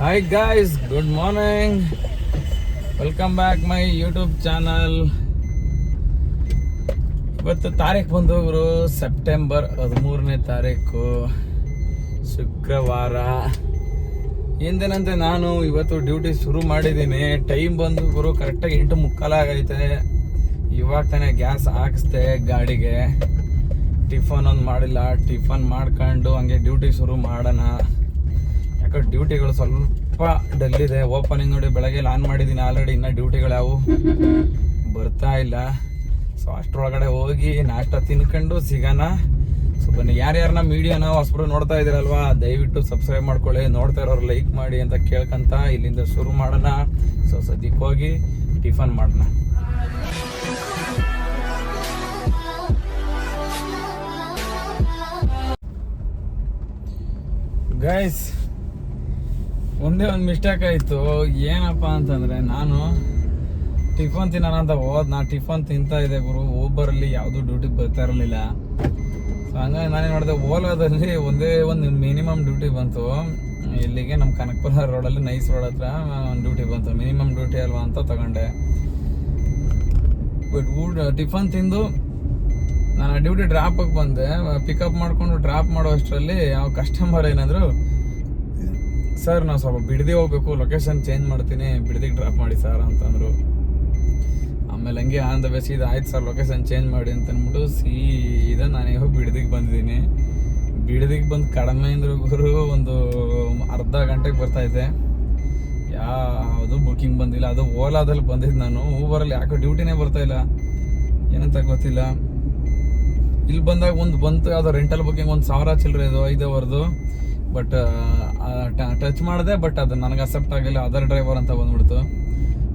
Hi guys, good morning. Welcome back my YouTube channel. ಇವತ್ತು ತಾರೀಕು ಬಂದವರು ಸೆಪ್ಟೆಂಬರ್ 13ನೇ ತಾರೀಕು ಶುಕ್ರವಾರ. ಎಂದೇನಂತೆ ನಾನು ಇವತ್ತು ಡ್ಯೂಟಿ ಶುರು ಮಾಡಿದ್ದೀನಿ. ಟೈಮ್ ಬಂದು ಗುರು ಕರೆಕ್ಟಾಗಿ 8:45 ಆಗೈತೆ. ಇವಾಗ ತಾನೇ ಗ್ಯಾಸ್ ಹಾಕಿಸ್ದೆ ಗಾಡಿಗೆ. ಟಿಫನ್ ಒಂದು ಮಾಡಿಲ್ಲ, ಟಿಫನ್ ಮಾಡ್ಕೊಂಡು ಹಂಗೆ ಡ್ಯೂಟಿ ಶುರು ಮಾಡೋಣ. ಯಾಕಂದ್ರೆ ಡ್ಯೂಟಿಗಳು ಸ್ವಲ್ಪ ಡಲ್ ಇದೆ. ಓಪನಿಂಗ್ ನೋಡಿ ಬೆಳಗ್ಗೆ ಆನ್ ಮಾಡಿದ್ದೀನಿ ಆಲ್ರೆಡಿ, ಇನ್ನೂ ಡ್ಯೂಟಿಗಳು ಯಾವು ಬರ್ತಾ ಇಲ್ಲ. ಸೊ ಅಷ್ಟರೊಳಗಡೆ ಹೋಗಿ ನಾಷ್ಟ ತಿನ್ಕೊಂಡು ಸಿಗೋಣ. ಸೊ ಬನ್ನಿ, ಯಾರ್ಯಾರನ್ನ ಮೀಡಿಯಾನ ಹೊಸಬ್ರು ನೋಡ್ತಾ ಇದ್ದೀರಲ್ವಾ, ದಯವಿಟ್ಟು ಸಬ್ಸ್ಕ್ರೈಬ್ ಮಾಡ್ಕೊಳ್ಳಿ. ನೋಡ್ತಾ ಇರೋರು ಲೈಕ್ ಮಾಡಿ ಅಂತ ಕೇಳ್ಕೊಂತ ಇಲ್ಲಿಂದ ಶುರು ಮಾಡೋಣ. ಸೊ ಸದ್ಯಕ್ಕೆ ಹೋಗಿ ಟಿಫನ್ ಮಾಡೋಣ. ಗೈಸ್, ಒಂದೇ ಒಂದು ಮಿಸ್ಟೇಕ್ ಆಯಿತು. ಏನಪ್ಪ ಅಂತಂದರೆ, ನಾನು ಟಿಫನ್ ತಿನ್ನೋಣ ಅಂತ ನಾ ಟಿಫನ್ ತಿಂತಾ ಇದೆ ಗುರು. ಊಬರಲ್ಲಿ ಯಾವುದೂ ಡ್ಯೂಟಿಗೆ ಬರ್ತಾ ಇರಲಿಲ್ಲ. ಸೊ ಹಂಗಾಗಿ ನಾನೇನು ಮಾಡಿದೆ, ಓಲಾದಲ್ಲಿ ಒಂದೇ ಒಂದು ಮಿನಿಮಮ್ ಡ್ಯೂಟಿ ಬಂತು. ಇಲ್ಲಿಗೆ ನಮ್ಮ ಕನಕಪುರ ರೋಡಲ್ಲಿ ನೈಸ್ ರೋಡ್ ಹತ್ರ ಒಂದು ಡ್ಯೂಟಿ ಬಂತು. ಮಿನಿಮಮ್ ಡ್ಯೂಟಿ ಅಲ್ವಾ ಅಂತ ತಗೊಂಡೆ. ಬಟ್ ಟಿಫನ್ ತಿಂದು ನಾನು ಡ್ಯೂಟಿ ಡ್ರಾಪಿಗೆ ಬಂದೆ. ಪಿಕಪ್ ಮಾಡಿಕೊಂಡು ಡ್ರಾಪ್ ಮಾಡೋ ಅಷ್ಟರಲ್ಲಿ ಯಾವ ಕಸ್ಟಮರ್ ಏನಾದರೂ, ಸರ್ ನಾವು ಸ್ವಲ್ಪ ಬಿಡದಿ ಹೋಗ್ಬೇಕು, ಲೊಕೇಶನ್ ಚೇಂಜ್ ಮಾಡ್ತೀನಿ, ಬಿಡದಿಗೆ ಡ್ರಾಪ್ ಮಾಡಿ ಸರ್ ಅಂತಂದರು. ಆಮೇಲೆ ಹಂಗೆ ಆನ್ ದ ಬೇಸ್ ಆಯ್ತು ಸರ್ ಲೊಕೇಶನ್ ಚೇಂಜ್ ಮಾಡಿ ಅಂತ ಅಂದ್ಬಿಟ್ಟು ಸೀದಾ ನಾನು ಇವಾಗ ಬಿಡದಿಗೆ ಬಂದಿದ್ದೀನಿ. ಬಿಡದಿಗೆ ಬಂದು ಕಡಿಮೆ ಅಂದ್ರೆ ಗುರು ಒಂದು ಅರ್ಧ ಗಂಟೆಗೆ ಬರ್ತಾಯಿದ್ದೆ. ಯಾವುದು ಬುಕ್ಕಿಂಗ್ ಬಂದಿಲ್ಲ. ಅದು ಓಲಾದಲ್ಲಿ ಬಂದಿದ್ದು ನಾನು. ಊಬರಲ್ಲಿ ಯಾಕೋ ಡ್ಯೂಟಿನೇ ಬರ್ತಾಯಿಲ್ಲ, ಏನಂತ ಗೊತ್ತಿಲ್ಲ. ಇಲ್ಲಿ ಬಂದಾಗ ಒಂದು ಬಂತು, ಯಾವುದೋ ರೆಂಟಲ್ ಬುಕ್ಕಿಂಗ್ 1,000 ಚಿಲ್ಲರೆ ಇದು 5 ಅವರ್ದು. ಬಟ್ ಟಚ್ ಮಾಡಿದೆ, ಬಟ್ ಅದು ನನಗೆ ಅಕ್ಸೆಪ್ಟ್ ಆಗಿಲ್ಲ. ಅದರ್ ಡ್ರೈವರ್ ಅಂತ ಬಂದ್ಬಿಡ್ತು.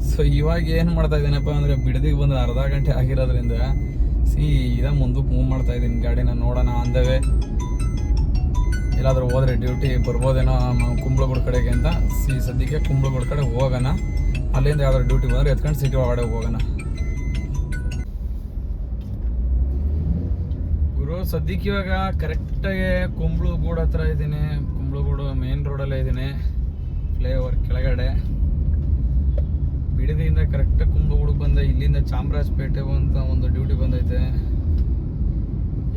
ಸೊ ಇವಾಗ ಏನು ಮಾಡ್ತಾ ಇದ್ದೀನಪ್ಪ ಅಂದರೆ, ಬಿಡದಿಗೆ ಬಂದು ಅರ್ಧ ಗಂಟೆ ಆಗಿರೋದ್ರಿಂದ ಸೀದಾ ಮುಂದಕ್ಕೆ ಮೂವ್ ಮಾಡ್ತಾ ಇದ್ದೀನಿ ಗಾಡಿನ. ನೋಡೋಣ ಅಂದವೇ ಎಲ್ಲಾದರೂ ಹೋದರೆ ಡ್ಯೂಟಿ ಬರ್ಬೋದೇನೋ ಕುಂಬ್ಳಗುಡ್ ಕಡೆಗೆ ಅಂತ. ಸದ್ಯಕ್ಕೆ ಕುಂಬ್ಳಗುಡ್ ಕಡೆ ಹೋಗೋಣ. ಅಲ್ಲಿಂದ ಯಾವ್ದಾದ್ರು ಡ್ಯೂಟಿ ಬಂದರೆ ಎತ್ಕೊಂಡು ಸಿಟಿ ಒಳಗಡೆ ಹೋಗೋಣ. ಸದ್ಯಕ್ಕೆ ಇವಾಗ ಕರೆಕ್ಟಾಗಿ ಕುಂಬ್ಳಗೂಡು ಹತ್ರ ಇದ್ದೀನಿ. ಕುಂಬ್ಳಗೂಡು ಮೇನ್ ರೋಡಲ್ಲೇ ಇದ್ದೀನಿ, ಫ್ಲೈಓವರ್ ಕೆಳಗಡೆ. ಬಿಡದಿಯಿಂದ ಕರೆಕ್ಟಾಗಿ ಕುಂಬ್ಳಗೂಡಿಗೆ ಬಂದೆ. ಇಲ್ಲಿಂದ ಚಾಮರಾಜಪೇಟೆ ಅಂತ ಒಂದು ಡ್ಯೂಟಿ ಬಂದೈತೆ.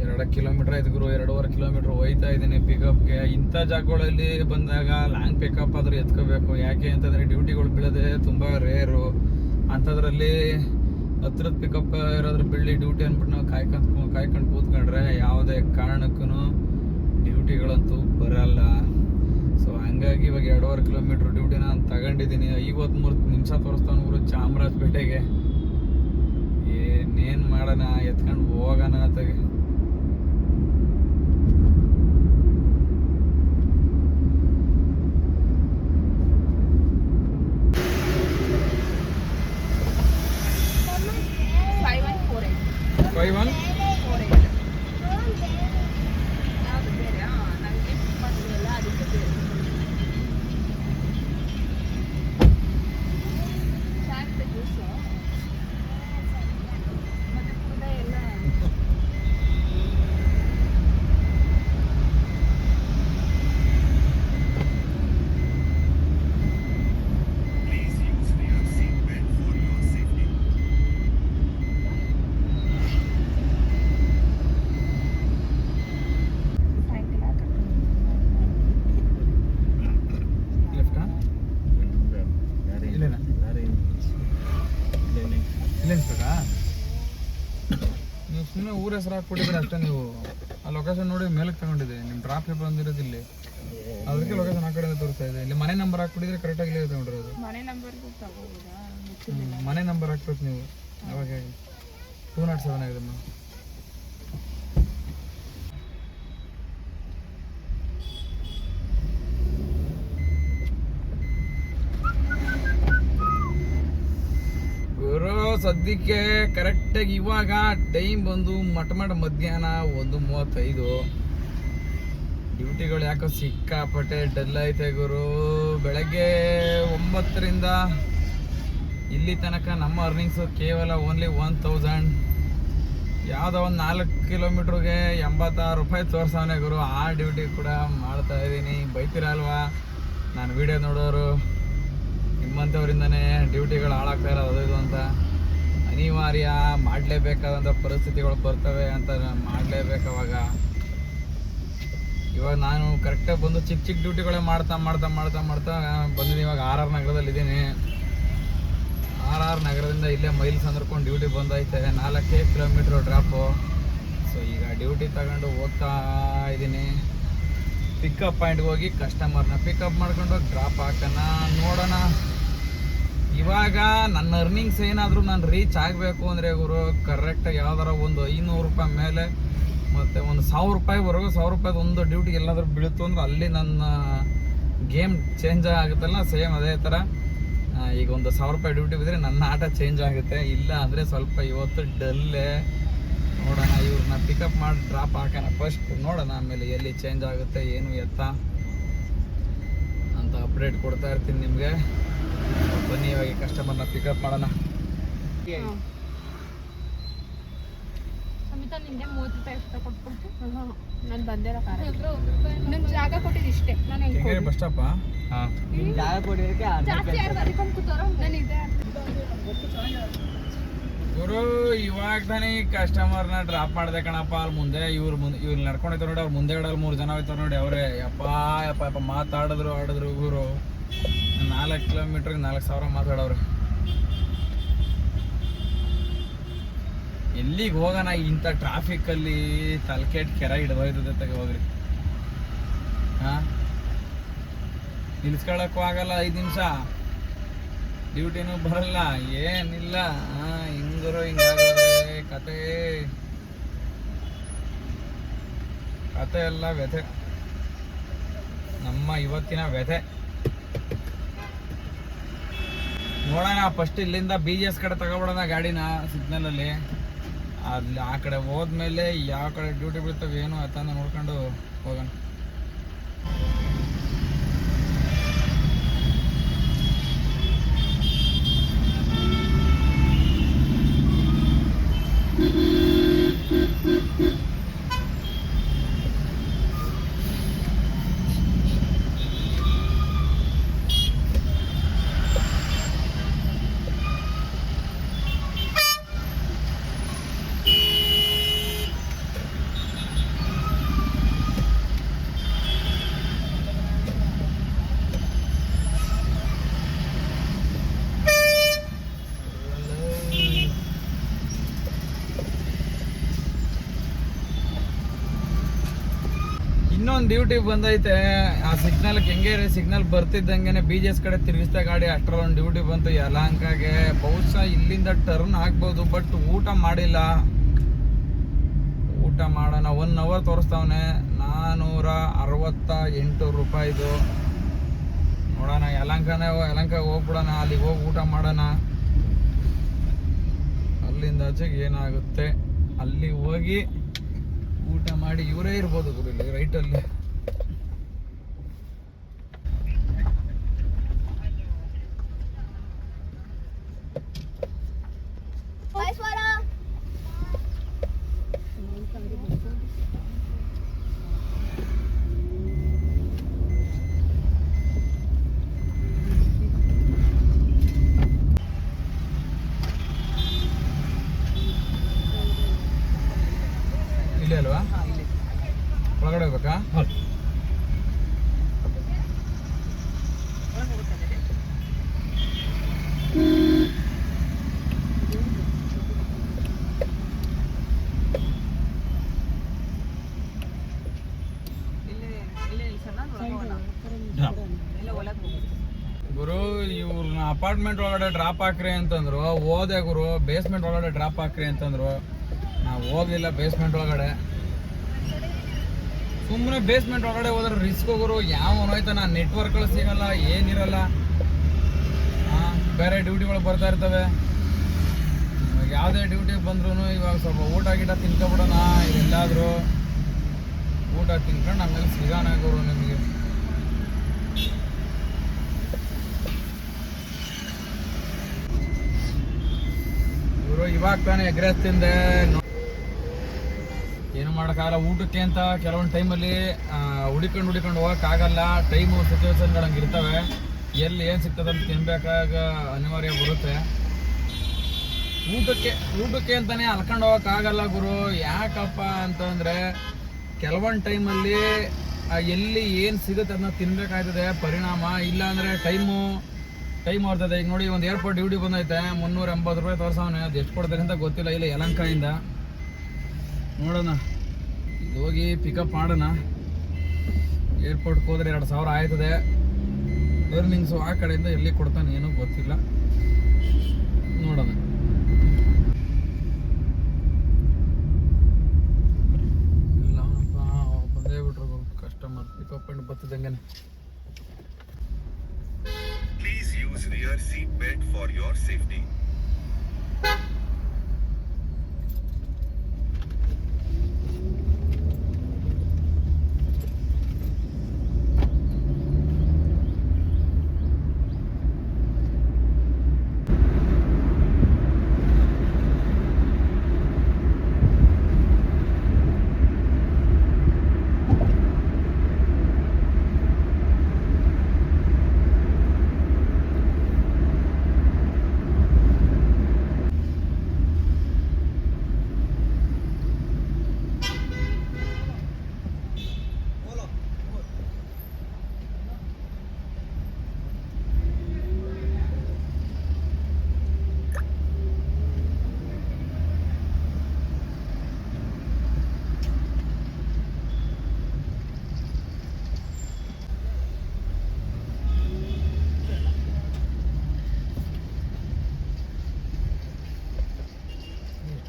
2 ಕಿಲೋಮೀಟ್ರ್ ಆಯ್ತು ಗುರು. 2.5 ಕಿಲೋಮೀಟ್ರ್ ಹೋಯ್ತಾ ಇದ್ದೀನಿ ಪಿಕಪ್ಗೆ. ಇಂಥ ಜಾಗಗಳಲ್ಲಿ ಬಂದಾಗ ಲಾಂಗ್ ಪಿಕಪ್ ಆದರೂ ಎತ್ಕೋಬೇಕು. ಯಾಕೆ ಅಂತಂದರೆ ಡ್ಯೂಟಿಗಳು ಬೀಳೋದೆ ತುಂಬ ರೇರು. ಅಂಥದ್ರಲ್ಲಿ ಹತ್ರದ ಪಿಕಪ್ ಇರೋದ್ರ ಬಿಡಲಿ ಡ್ಯೂಟಿ ಅಂದ್ಬಿಟ್ಟು ನಾವು ಕಾಯ್ಕೊಂಡು ಕೂತ್ಕೊಂಡ್ರೆ ಯಾವುದೇ ಕಾರಣಕ್ಕೂ ಡ್ಯೂಟಿಗಳಂತೂ ಬರಲ್ಲ. ಸೊ ಹಂಗಾಗಿ ಇವಾಗ 2.5 ಕಿಲೋಮೀಟ್ರ್ ಡ್ಯೂಟಿನ ನಾನು ತಗೊಂಡಿದ್ದೀನಿ. 53 ನಿಮಿಷ ತೋರಿಸ್ತಾನೆ ಗುರು ಚಾಮರಾಜಪೇಟೆಗೆ. ಏನೇನು ಮಾಡೋಣ, ಎತ್ಕೊಂಡು ಹೋಗೋಣ ಅತ್ತಾಗೆ. ನೀವು ಸುಮ್ಮನೆ ಊರ ಹೆಸರು ಹಾಕ್ಬಿಟ್ಟಿದ್ರೆ ಅಷ್ಟೇ. ನೀವು ಆ ಲೊಕೇಶನ್ ನೋಡಿ ಮೇಲಕ್ಕೆ ತಗೊಂಡಿದೆ. ನಿಮ್ಮ ಡ್ರಾಪ್ ಬಂದಿರೋದು ಇಲ್ಲಿ, ಅದಕ್ಕೆ ಲೊಕೇಶನ್ ಆ ಕಡೆ ತೋರಿಸ್ತಾ ಇದೆ. ಇಲ್ಲಿ ಮನೆ ನಂಬರ್ ಹಾಕ್ಬಿಟ್ಟಿದ್ರೆ ಕರೆಕ್ಟಾಗಿ ಇಲ್ಲೇ ತಗೊಂಡಿರೋದು. ಮನೆ ನಂಬರ್ ಹಾಕ್ಬೇಕು ನೀವು. ಅವಾಗ 207 ಆಗಿದೆ. ಸದ್ಯಕ್ಕೆ ಕರೆಕ್ಟಾಗಿ ಇವಾಗ ಟೈಮ್ ಬಂದು ಮಧ್ಯಾಹ್ನ 1:35. ಡ್ಯೂಟಿಗಳು ಯಾಕೋ ಸಿಕ್ಕಾಪಟ್ಟೆ ಡಲ್ ಐತೆ ಗುರು. ಬೆಳಗ್ಗೆ 9ರಿಂದ ಇಲ್ಲಿ ತನಕ ನಮ್ಮ ಅರ್ನಿಂಗ್ಸು ಕೇವಲ ಓನ್ಲಿ 1000. ಯಾವುದೋ ಒಂದು 4 ಕಿಲೋಮೀಟ್ರಿಗೆ 86 ರೂಪಾಯಿ ತೋರ್ಸವನೇ ಗುರು. ಆ ಡ್ಯೂಟಿ ಕೂಡ ಮಾಡ್ತಾ ಇದ್ದೀನಿ. ಬೈತೀರ ಅಲ್ವಾ, ನಾನು ವಿಡಿಯೋ ನೋಡೋರು ನಿಮ್ಮಂಥವರಿಂದನೇ ಡ್ಯೂಟಿಗಳು ಹಾಳಾಗ್ತಾ ಇರೋದು ಅದು ಇದು ಅಂತ. ಅನಿವಾರ್ಯ ಮಾಡಲೇಬೇಕಾದಂಥ ಪರಿಸ್ಥಿತಿಗಳು ಬರ್ತವೆ ಅಂತ ಮಾಡಲೇಬೇಕು. ಇವಾಗ ನಾನು ಕರೆಕ್ಟಾಗಿ ಬಂದು ಚಿಕ್ಕ ಚಿಕ್ಕ ಡ್ಯೂಟಿಗಳೇ ಮಾಡ್ತಾ ಬಂದಿದ್ದೀನಿ. ಇವಾಗ RR ನಗರದಲ್ಲಿ ಇದ್ದೀನಿ. RR ನಗರದಿಂದ ಇಲ್ಲೇ ಮೈಲ್ಸ್ ಅಂದ್ಕೊಂಡು ಡ್ಯೂಟಿ ಬಂದೈತೆ. 4 ಕಿಲೋಮೀಟ್ರ್ ಡ್ರಾಪು. ಸೊ ಈಗ ಡ್ಯೂಟಿ ತಗೊಂಡು ಹೋಗ್ತಾ ಇದ್ದೀನಿ. ಪಿಕಪ್ ಪಾಯಿಂಟ್ಗೆ ಹೋಗಿ ಕಸ್ಟಮರ್ನ ಪಿಕಪ್ ಮಾಡ್ಕೊಂಡು ಡ್ರಾಪ್ ಹಾಕೋಣ, ನೋಡೋಣ. ಇವಾಗ ನನ್ನ ಅರ್ನಿಂಗ್ಸ್ ಏನಾದರೂ ನಾನು ರೀಚ್ ಆಗಬೇಕು ಅಂದರೆ ಗುರು ಕರೆಕ್ಟಾಗಿ ಯಾವ್ದಾರ ಒಂದು 500 ರೂಪಾಯಿ ಮೇಲೆ ಮತ್ತು ಒಂದು 1000 ರೂಪಾಯಿವರೆಗೂ 1000 ರೂಪಾಯಿದು ಒಂದು ಡ್ಯೂಟಿಗೆ ಎಲ್ಲಾದರೂ ಬೀಳುತ್ತು ಅಂದ್ರೆ ಅಲ್ಲಿ ನನ್ನ ಗೇಮ್ ಚೇಂಜ್ ಆಗುತ್ತಲ್ಲ. ಸೇಮ್ ಅದೇ ಥರ ಈಗ ಒಂದು 1000 ರೂಪಾಯಿ ಡ್ಯೂಟಿ ಬಿದ್ದರೆ ನನ್ನ ಆಟ ಚೇಂಜ್ ಆಗುತ್ತೆ. ಇಲ್ಲ ಅಂದರೆ ಸ್ವಲ್ಪ ಇವತ್ತು ಡಲ್ಲೇ. ನೋಡೋಣ, ಇವ್ರನ್ನ ಪಿಕಪ್ ಮಾಡಿ ಡ್ರಾಪ್ ಹಾಕೋಣ ಫಸ್ಟ್, ನೋಡೋಣ ಆಮೇಲೆ ಎಲ್ಲಿ ಚೇಂಜ್ ಆಗುತ್ತೆ ಏನು ಎತ್ತ ಅಂತ ಅಪ್ಡೇಟ್ ಕೊಡ್ತಾ ಇರ್ತೀನಿ ನಿಮಗೆ. ಬನ್ನಿ ಇವಾಗ ಕಸ್ಟಮರ್ನ ಪಿಕಪ್ ಮಾಡೋಣ. ನಾನು ಬಂದಿರೋ ಕಾರ ನನ್ನ ಜಾಗ ಕೊಟ್ಟಿದ್ದು ಇಷ್ಟೇ. ನಾನು ಬಸ್ ಸ್ಟಾಪ ಜಾಗ ಕೊಟ್ಟಿದ್ದಕ್ಕೆ ಜಾಸ್ತಿ ಯಾರು ಬರ್ಕೊಂಡು ಕೂತಾರೋ ನಾನು ಇದೆ. ಇವರು ಇವಾಗ ತಾನೇ ಕಸ್ಟಮರ್ನ ಡ್ರಾಪ್ ಮಾಡಿದೆ ಕಣಪ್ಪ. ಅಲ್ಲಿ ಮುಂದೆ ಇವ್ರು ನಡ್ಕೊಂಡೈತೆ ನೋಡಿ. ಅವ್ರು ಮುಂದೆ 3 ಜನ ಹೋಯ್ತಾರೆ ನೋಡಿ. ಅವರೇ ಯಪ್ಪ ಮಾತಾಡಿದ್ರು ಇವರು 4 ಕಿಲೋಮೀಟ್ರಿಗೆ 4000 ಮಾತಾಡವ್ರೆ. ಎಲ್ಲಿಗೆ ಹೋಗೋಣ ಇಂಥ ಟ್ರಾಫಿಕ್ಕಲ್ಲಿ? ತಲೆಕೆಟ್ ಕೆರೆ ಹಿಡಿದೋಯ್ತದೆ ತಗ ಹೋಗ್ರಿ. ನಿಲ್ಸ್ಕೊಳಕ್ಕೂ ಆಗಲ್ಲ 5 ನಿಮಿಷ, ಡ್ಯೂಟಿನೂ ಬರಲ್ಲ, ಏನಿಲ್ಲ. ಹಿಂಗಾಗೋದ್ರೆ ಕತೆ ಎಲ್ಲ ವ್ಯಥೆ, ನಮ್ಮ ಇವತ್ತಿನ ವ್ಯಥೆ. ನೋಡೋಣ ಫಸ್ಟ್ ಇಲ್ಲಿಂದ BGS ಕಡೆ ತಗೊಬಿಡೋಣ ಗಾಡಿನ ಸಿಗ್ನಲಲ್ಲಿ. ಅಲ್ಲಿ ಆ ಕಡೆ ಹೋದ್ಮೇಲೆ ಯಾವ ಕಡೆ ಡ್ಯೂಟಿ ಬೀಳ್ತವೆ ಏನು ಅಂತ ನೋಡ್ಕೊಂಡು ಹೋಗೋಣ. ಇನ್ನೊಂದು ಡ್ಯೂಟಿ ಬಂದೈತೆ. ಆ ಸಿಗ್ನಲ್ಗೆ ಹೆಂಗೆ ಸಿಗ್ನಲ್ ಬರ್ತಿದ್ದಂಗೆ BGS ಕಡೆ ತಿರುಗಿಸ್ತಾ ಗಾಡಿ. ಅಷ್ಟರೊಂದು ಡ್ಯೂಟಿ ಬಂತು ಯಲಹಂಕಗೆ. ಬಹುಶಃ ಇಲ್ಲಿಂದ ಟರ್ನ್ ಆಗ್ಬೋದು, ಬಟ್ ಊಟ ಮಾಡಿಲ್ಲ. ಊಟ ಮಾಡೋಣ. 1 ಅವರ್ ತೋರಿಸ್ತಾವನೆ. 468 ರೂಪಾಯಿದು. ನೋಡೋಣ ಯಲಹಂಕಗೆ ಹೋಗ್ಬಿಡೋಣ. ಅಲ್ಲಿಗೆ ಹೋಗಿ ಊಟ ಮಾಡೋಣ. ಅಲ್ಲಿಂದ ಆಚೆಗೆ ಏನಾಗುತ್ತೆ ಅಲ್ಲಿ ಹೋಗಿ ಊಟ ಮಾಡಿ. ಇವರೇ ಇರ್ಬೋದು ಗುರು ಇಲ್ಲಿ ರೈಟಲ್ಲಿ. ಇಲ್ಲೇ ಅಲ್ವಾ? ಒಳಗಡೆ ಹೋಗ್ಬೇಕಾ? ಗುರು ಇವ್ರನ್ನ ಅಪಾರ್ಟ್ಮೆಂಟ್ ಒಳಗಡೆ ಡ್ರಾಪ್ ಹಾಕ್ರಿ ಅಂತಂದ್ರು. ಹೋದೆ ಗುರು. ಬೇಸ್ಮೆಂಟ್ ಒಳಗಡೆ ಡ್ರಾಪ್ ಹಾಕ್ರಿ ಅಂತಂದ್ರು. ನಾವು ಹೋಗಿಲ್ಲ ಬೇಸ್ಮೆಂಟ್ ಒಳಗಡೆ. ಸುಮ್ಮನೆ ಬೇಸ್ಮೆಂಟ್ ಒಳಗಡೆ ಹೋದ್ರೆ ರಿಸ್ಕ್ ಗುರು. ಯಾವ ಹೋಯ್ತಾನ, ನೆಟ್ವರ್ಕ್ಗಳು ಸಿಗಲ್ಲ, ಏನಿರಲ್ಲ. ಬೇರೆ ಡ್ಯೂಟಿಗಳು ಬರ್ತಾ ಇರ್ತವೆ. ಯಾವುದೇ ಡ್ಯೂಟಿಗೆ ಬಂದ್ರೂ ಇವಾಗ ಸ್ವಲ್ಪ ಊಟ ಗೀಟ ತಿನ್ಕೊಬಿಡೋಣ. ಎಲ್ಲಾದರೂ ಊಟ ತಿನ್ಕೊಂಡು ಆಮೇಲೆ ಸಿಗೋಣ ಗುರು ನಿಮಗೆ. ಇವರು ಇವಾಗ ತಾನೇ ಎಗ್ ರೈಸ್ ತಿಂದೆ. ಏನು ಮಾಡೋಕ್ಕಾಗಲ್ಲ. ಊಟಕ್ಕೆ ಅಂತ ಕೆಲವೊಂದು ಟೈಮಲ್ಲಿ ಹುಡಿಕೊಂಡು ಹೋಗೋಕ್ಕಾಗಲ್ಲ. ಟೈಮು ಸಿಚುವೇಶನ್ಗಳು ಹಂಗೆ ಇರ್ತವೆ. ಎಲ್ಲಿ ಏನು ಸಿಗ್ತದೆ ಅಂತ ತಿನ್ಬೇಕಾಗ ಅನಿವಾರ್ಯ ಬರುತ್ತೆ. ಊಟಕ್ಕೆ ಅಂತಲೇ ಅಲ್ಕೊಂಡು ಹೋಗೋಕ್ಕಾಗಲ್ಲ ಗುರು. ಯಾಕಪ್ಪ ಅಂತಂದರೆ ಕೆಲವೊಂದು ಟೈಮಲ್ಲಿ ಎಲ್ಲಿ ಏನು ಸಿಗುತ್ತೆ ಅದನ್ನ ತಿನ್ಬೇಕಾಗ್ತದೆ ಪರಿಣಾಮ. ಇಲ್ಲಾಂದರೆ ಟೈಮ್ ಬರ್ತದೆ. ಈಗ ನೋಡಿ, ಒಂದು ಏರ್ಪೋರ್ಟ್ ಡ್ಯೂಟಿ ಬಂದೈತೆ, 380 ರೂಪಾಯಿ ತೋರ್ಸವನೆ. ಅದು ಎಷ್ಟು ಕೊಡ್ತಾರೆ ಅಂತ ಗೊತ್ತಿಲ್ಲ. ಇಲ್ಲ ಯಲಹಂಕದಿಂದ ನೋಡೋಣ, ಇದು ಹೋಗಿ ಪಿಕಪ್ ಮಾಡೋಣ. ಏರ್ಪೋರ್ಟ್ಗೆ ಹೋದ್ರೆ 2000 ಆಯ್ತದೆ. ಅರ್ನಿಂಗ್ಸು ಆ ಕಡೆಯಿಂದ ಎಲ್ಲಿ ಕೊಡ್ತಾನೆ ಏನೂ ಗೊತ್ತಿಲ್ಲ, ನೋಡೋಣ. ಇಲ್ಲಪ್ಪ, ಬಂದೇ ಬಿಟ್ರು ಕಸ್ಟಮರ್. ಪಿಕಪ್ ಪಾಯಿಂಟ್ ಬರ್ತದಂಗೆ. Please use rear seat belt for your safety.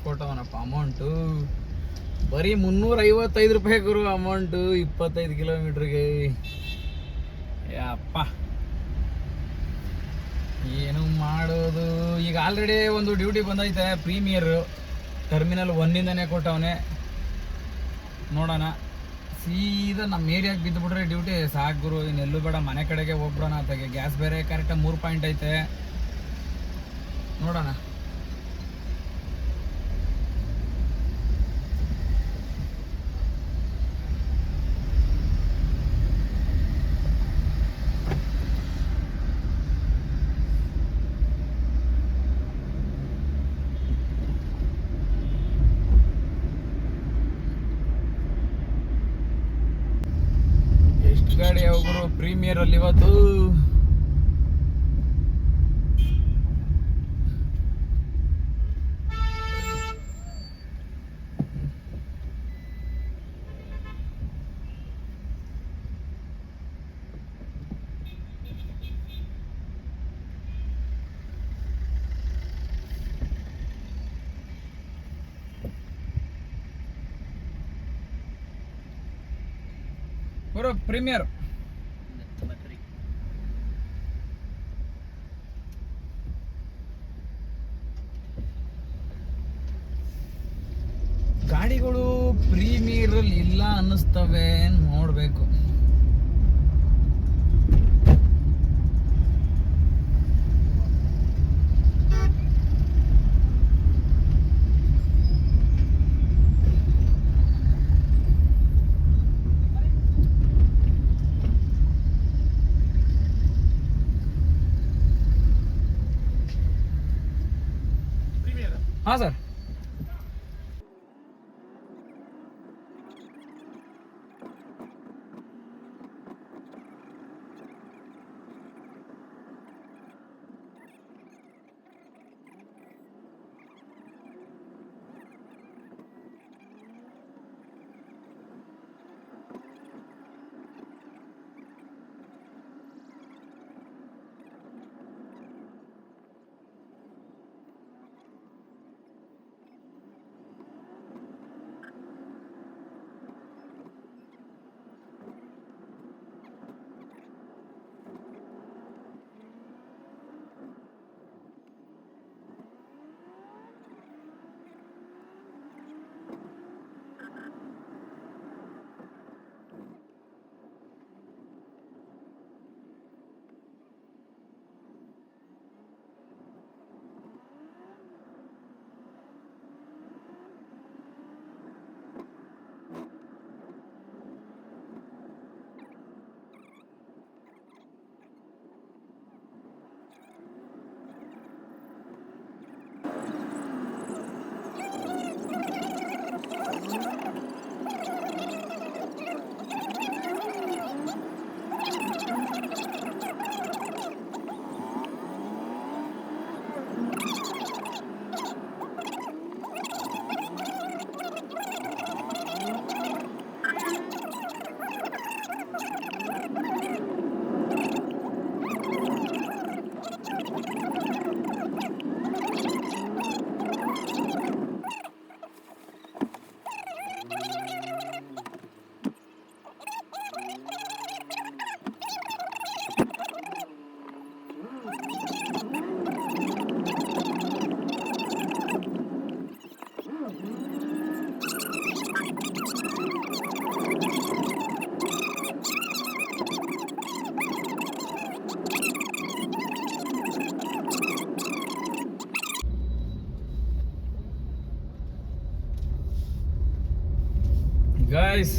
ಕೊಟ್ಟವನಪ್ಪ ಅಮೌಂಟು ಬರೀ 355 ರೂಪಾಯಿ ಗುರು. ಅಮೌಂಟು 25 ಕಿಲೋಮೀಟ್ರಿಗೆ. ಅಪ್ಪ ಏನು ಮಾಡೋದು. ಈಗ ಆಲ್ರೆಡಿ ಒಂದು ಡ್ಯೂಟಿ ಬಂದೈತೆ, ಪ್ರೀಮಿಯರ್ ಟರ್ಮಿನಲ್ 1ಇಂದನೇ ಕೊಟ್ಟವನೆ. ನೋಡೋಣ, ಸೀದಾ ನಮ್ಮ ಏರಿಯಾಗೆ ಬಿದ್ದುಬಿಟ್ರೆ ಡ್ಯೂಟಿ ಸಾಕು ಗುರು. ಇನ್ನೆಲ್ಲೂ ಬೇಡ, ಮನೆ ಕಡೆಗೆ ಹೋಗ್ಬಿಡೋಣ. ಅತ್ತಾಗೆ ಗ್ಯಾಸ್ ಬೇರೆ ಕರೆಕ್ಟಾಗಿ 3 ಪಾಯಿಂಟ್ ಐತೆ. ನೋಡೋಣ. ಗಾಡಿ ಯಾವಾಗರು ಪ್ರೀಮಿಯರ್ ಅಲ್ಲಿ ಇವತ್ತು ಬರೋ ಪ್ರೀಮಿಯರ್. ಗಾಡಿಗಳು ಪ್ರೀಮಿಯರ್ ಇಲ್ಲ ಅನ್ನಿಸ್ತವೆ, ನೋಡ್ಬೇಕು. ಹಾಂ ಸರ್. ಗಾಯ್ಸ್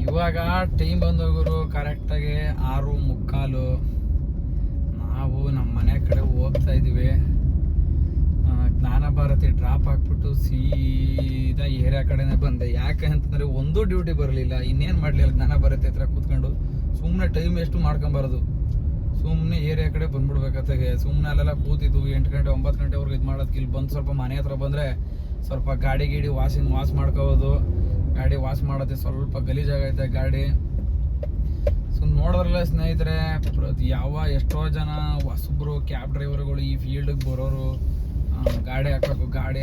ಇವಾಗ ಟೈಮ್ ಬಂದೋಗರು ಕರೆಕ್ಟಾಗಿ 6:45. ನಾವು ನಮ್ಮ ಮನೆ ಕಡೆ ಹೋಗ್ತಾ ಇದ್ದೀವಿ. ಜ್ಞಾನ ಭಾರತಿ ಡ್ರಾಪ್ ಹಾಕ್ಬಿಟ್ಟು ಸೀದಾ ಏರಿಯಾ ಕಡೆನೇ ಬಂದೆ. ಯಾಕೆ ಅಂತಂದರೆ ಒಂದು ಡ್ಯೂಟಿ ಬರಲಿಲ್ಲ. ಇನ್ನೇನು ಮಾಡಲಿಲ್ಲ, ಜ್ಞಾನ ಭಾರತಿ ಹತ್ರ ಕೂತ್ಕೊಂಡು ಸುಮ್ಮನೆ ಟೈಮ್ ಎಷ್ಟು ಮಾಡ್ಕೊಂಬಾರದು, ಸುಮ್ಮನೆ ಏರಿಯಾ ಕಡೆ ಬಂದ್ಬಿಡ್ಬೇಕಾಗ್ತದೆ. ಸುಮ್ಮನೆ ಅಲ್ಲೆಲ್ಲ ಕೂತಿದ್ದು 8 ಗಂಟೆ 9 ಗಂಟೆವರೆಗೆ ಇದು ಮಾಡೋದಕ್ಕೆ ಇಲ್ಲಿ ಬಂದು ಸ್ವಲ್ಪ ಮನೆ ಹತ್ರ ಬಂದರೆ ಸ್ವಲ್ಪ ಗಾಡಿ ವಾಶ್ ಮಾಡ್ಕೋಬೋದು. ಗಾಡಿ ವಾಶ್ ಮಾಡೋದು ಸ್ವಲ್ಪ ಗಲೀಜಾಗೈತೆ ಗಾಡಿ. ಸೊ ನೋಡಿದ್ರಲ್ಲ ಸ್ನೇಹಿತರೆ, ಎಷ್ಟೋ ಜನ ಹೊಸಬ್ರು ಕ್ಯಾಬ್ ಡ್ರೈವರ್ಗಳು ಈ ಫೀಲ್ಡಿಗೆ ಬರೋರು, ಗಾಡಿ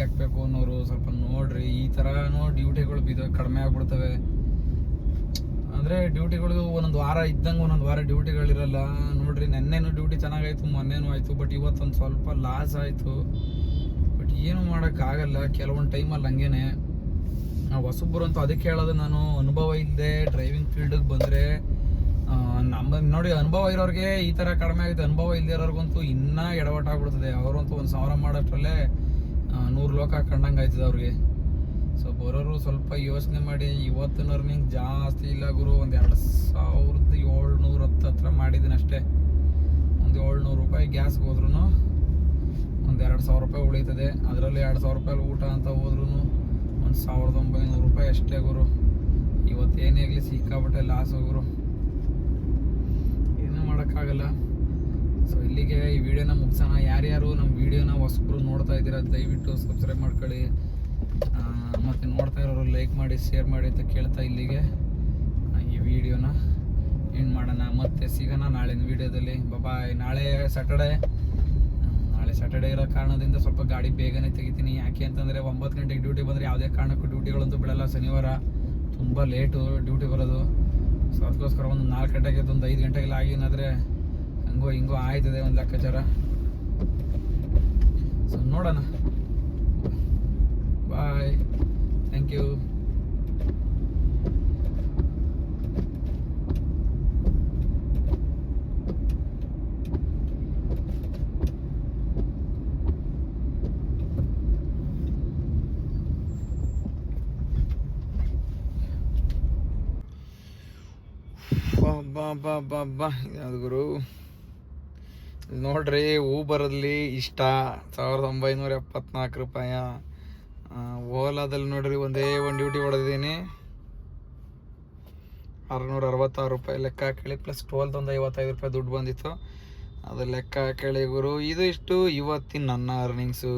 ಹಾಕ್ಬೇಕು ಅನ್ನೋರು ಸ್ವಲ್ಪ ನೋಡ್ರಿ. ಈ ಥರನೂ ಡ್ಯೂಟಿಗಳು ಕಡಿಮೆ ಆಗ್ಬಿಡ್ತವೆ. ಅಂದರೆ ಡ್ಯೂಟಿಗಳು ಒಂದೊಂದು ವಾರ ಇದ್ದಂಗೆ ಒಂದೊಂದು ವಾರ ಡ್ಯೂಟಿಗಳಿರಲ್ಲ. ನೋಡ್ರಿ, ನೆನ್ನೆನೂ ಡ್ಯೂಟಿ ಚೆನ್ನಾಗಾಯ್ತು, ಮೊನ್ನೆನೂ ಆಯಿತು, ಬಟ್ ಇವತ್ತೊಂದು ಸ್ವಲ್ಪ ಲಾಸ್ ಆಯಿತು. ಬಟ್ ಏನು ಮಾಡೋಕ್ಕಾಗಲ್ಲ, ಕೆಲವೊಂದು ಟೈಮಲ್ಲಿ ಹಂಗೇನೆ. ಹೊಸಬ್ರು ಅಂತೂ ಅದಕ್ಕೆ ಹೇಳೋದು, ನಾನು ಅನುಭವ ಇಲ್ಲದೆ ಡ್ರೈವಿಂಗ್ ಫೀಲ್ಡಿಗೆ ಬಂದರೆ ನೋಡಿ, ಅನುಭವ ಇರೋರಿಗೆ ಈ ಥರ ಕಡಿಮೆ ಆಗುತ್ತೆ. ಅನುಭವ ಇಲ್ಲದೆ ಇರೋರ್ಗಂತೂ ಇನ್ನೂ ಎಡವಟ್ಟಾಗ್ಬಿಡ್ತದೆ. ಅವರಂತೂ 1,000 ಮಾಡೋಷ್ಟರಲ್ಲೇ 100 ಲೋಕ ಕಂಡಂಗೆ ಆಯ್ತದೆ ಅವ್ರಿಗೆ. ಸೊ ಬರೋರು ಸ್ವಲ್ಪ ಯೋಚನೆ ಮಾಡಿ. ಇವತ್ತಿನ ಅರ್ನಿಂಗ್ ಜಾಸ್ತಿ ಇಲ್ಲ ಗುರು, ಒಂದು 2,710 ಹತ್ರ ಮಾಡಿದ್ದೀನಿ ಅಷ್ಟೇ. ಒಂದು 700 ರೂಪಾಯಿ ಗ್ಯಾಸ್ಗೆ ಹೋದ್ರೂ ಒಂದು 2,000 ರೂಪಾಯಿ ಉಳೀತದೆ. ಅದರಲ್ಲಿ 2,000 ರೂಪಾಯಿ ಊಟ ಅಂತ ಹೋದ್ರೂ ಒಂದು 1,900 ರೂಪಾಯಿ ಅಷ್ಟೇ ಗುರು. ಇವತ್ತೇನೇ ಆಗಲಿ ಸಿಕ್ಕಾಬಿಟ್ಟೆ ಲಾಸ್ ಗುರು, ಏನೂ ಮಾಡೋಕ್ಕಾಗಲ್ಲ. ಸೊ ಇಲ್ಲಿಗೆ ಈ ವಿಡಿಯೋನ ಮುಗಿಸೋಣ. ಯಾರ್ಯಾರು ನಮ್ಮ ವಿಡಿಯೋನ ಹೊಸಬ್ರು ನೋಡ್ತಾ ಇದ್ದೀರಾ ದಯವಿಟ್ಟು ಸಬ್ಸ್ಕ್ರೈಬ್ ಮಾಡ್ಕೊಳ್ಳಿ. ಮತ್ತು ನೋಡ್ತಾ ಇರೋರು ಲೈಕ್ ಮಾಡಿ, ಶೇರ್ ಮಾಡಿ ಅಂತ ಕೇಳ್ತಾ ಇಲ್ಲಿಗೆ ಈ ವಿಡಿಯೋನ ಎಂಡ್ ಮಾಡೋಣ. ಮತ್ತೆ ಸಿಗೋಣ ನಾಳಿನ ವಿಡಿಯೋದಲ್ಲಿ. ಬಾಯ್. ನಾಳೆ ಸ್ಯಾಟರ್ಡೇ ಇರೋ ಕಾರಣದಿಂದ ಸ್ವಲ್ಪ ಗಾಡಿ ಬೇಗನೆ ತೆಗಿತೀನಿ. ಯಾಕೆ ಅಂತಂದರೆ 9 ಗಂಟೆಗೆ ಡ್ಯೂಟಿ ಬಂದರೆ ಯಾವುದೇ ಕಾರಣಕ್ಕೂ ಡ್ಯೂಟಿಗಳಂತೂ ಬಿಡಲ್ಲ. ಶನಿವಾರ ತುಂಬ ಲೇಟು ಡ್ಯೂಟಿ ಬರೋದು. ಸೊ ಅದಕ್ಕೋಸ್ಕರ ಒಂದು 4 ಗಂಟೆಗೆ ಒಂದು 5 ಗಂಟೆಗೆಲ್ಲ ಆಗಿನಾದರೆ ಹಂಗೋ ಹಿಂಗೋ ಆಯ್ತದೆ ಒಂದು ಲೆಕ್ಕಾಚಾರ. ಸೊ ನೋಡೋಣ. ಬಾಯ್, ಥ್ಯಾಂಕ್ ಯು. ಬಾ ಯಾವ್ದು ಗುರು ನೋಡ್ರಿ, ಊಬರಲ್ಲಿ ಇಷ್ಟ 1,974 ರೂಪಾಯಿ. ಓಲಾದಲ್ಲಿ ನೋಡ್ರಿ ಒಂದೇ ಒಂದು ಡ್ಯೂಟಿ ಹೊಡೆದಿದ್ದೀನಿ 666 ರೂಪಾಯಿ ಲೆಕ್ಕ ಹಾಕಿ, ಪ್ಲಸ್ ಟೋಲ್ದು ಒಂದು 55 ರೂಪಾಯಿ ದುಡ್ಡು ಬಂದಿತ್ತು, ಅದು ಲೆಕ್ಕ ಹಾಕಿ ಗುರು. ಇದು ಇಷ್ಟು ಇವತ್ತಿನ ನನ್ನ ಅರ್ನಿಂಗ್ಸು.